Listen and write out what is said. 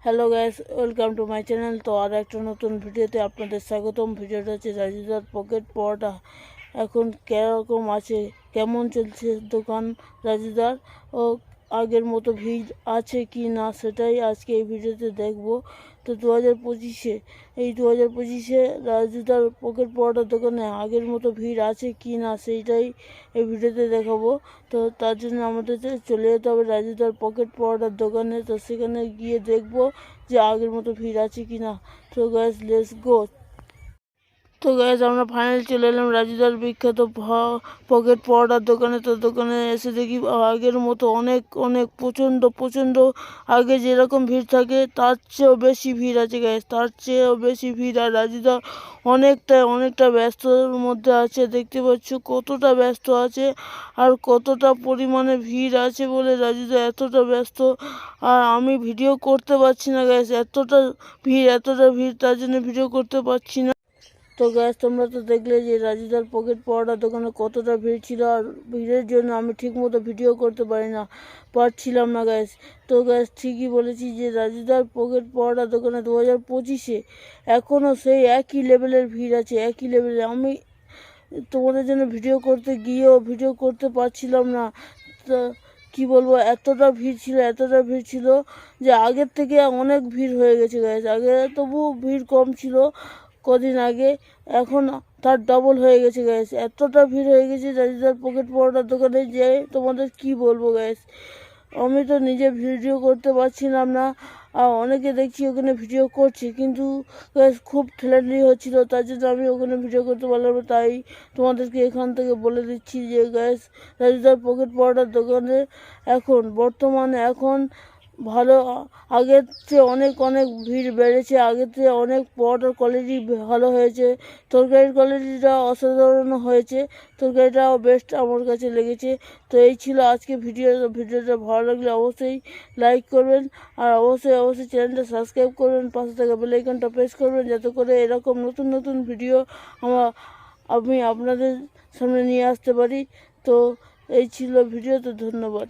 Hello guys, welcome to my channel. তো আর একটা নতুন ভিডিওতে আপনাদের স্বাগতম। ভিডিওটা হচ্ছে রাজুদার পকেট পরোটা এখন কীরকম আছে, কেমন চলছে দোকান রাজুদার, ও আগের মতো ভিড় আছে কি না সেটাই আজকে এই ভিডিওতে দেখব। তো 2025-এ এই 2025-এ রাজুদার পকেট পরোটার দোকানে আগের মতো ভিড় আছে কি না সেইটাই এই ভিডিওতে দেখাবো। তো তার জন্য আমাদের চলে যেতে হবে রাজুদার পকেট পরোটার দোকানে। তো সেখানে গিয়ে দেখবো যে আগের মতো ভিড় আছে কি না। তো গাইস, লেটস গো। তো গাইস, আমরা ফাইনালি চলে এলাম রাজুদার বিখ্যাত পকেট পরোটার দোকানে। তো দোকানে এসে দেখি আগের মতো অনেক অনেক প্রচণ্ড আগে যেরকম ভিড় থাকে তার চেয়েও বেশি ভিড় আছে গাইস, তার চেয়েও বেশি ভিড়। আর রাজুদা অনেকটা ব্যস্তর মধ্যে আছে, দেখতে পাচ্ছ কতটা ব্যস্ত আছে আর কতটা পরিমাণে ভিড় আছে বলে রাজুদা এতটা ব্যস্ত। আর আমি ভিডিও করতে পারছি না গাইস, এতটা ভিড় তার জন্য ভিডিও করতে পারছি না। তো গ্যাস, তোমরা তো দেখলে যে রাজুদার পকেট পরোটার দোকানে কতটা ভিড় ছিল, আর ভিড়ের জন্য আমি ঠিকমতো ভিডিও করতে পারছিলাম না গ্যাস। তো গ্যাস, ঠিকই বলেছি যে রাজুদার পকেট পরোটার দোকানে 2025-এ এখনও সেই একই লেভেলের ভিড় আছে, একই লেভেলের। আমি তোমাদের জন্য ভিডিও করতে গিয়েও ভিডিও করতে পারছিলাম না। তো কী বলবো, এতটা ভিড় ছিল যে আগের থেকে অনেক ভিড় হয়ে গেছে গ্যাস। আগে তবু ভিড় কম ছিল কদিন আগে, এখন তার ডবল হয়ে গেছে গ্যাস। এতটা ভিড় হয়ে গেছে রাজুদার পকেট পরোটার দোকানে যে তোমাদের কি বলবো গ্যাস। আমি তো নিজে ভিডিও করতে পারছিলাম না, আর অনেকে দেখছি ওখানে ভিডিও করছে, কিন্তু গ্যাস খুব ঠেলাঠেলি হচ্ছিল, তার জন্য আমি ওখানে ভিডিও করতে পারলাম না। তাই তোমাদেরকে এখান থেকে বলে দিচ্ছি যে গ্যাস, রাজুদার পকেট পরোটার দোকানে বর্তমানে ভালো, আগের চেয়ে অনেক ভিড় বেড়েছে, আগের থেকে অনেক পরোটার কোয়ালিটি ভালো হয়েছে, তরকারির কোয়ালিটিটা অসাধারণ হয়েছে, তরকারিটাও বেস্ট আমার কাছে লেগেছে। তো এই ছিল আজকে ভিডিওটা ভালো লাগলে অবশ্যই লাইক করবেন, আর অবশ্যই চ্যানেলটা সাবস্ক্রাইব করবেন, পাশে থাকা বেল আইকনটা প্রেস করবেন, যাতে করে এরকম নতুন ভিডিও আমি আপনাদের সামনে নিয়ে আসতে পারি। তো এই ছিল ভিডিও, তো ধন্যবাদ।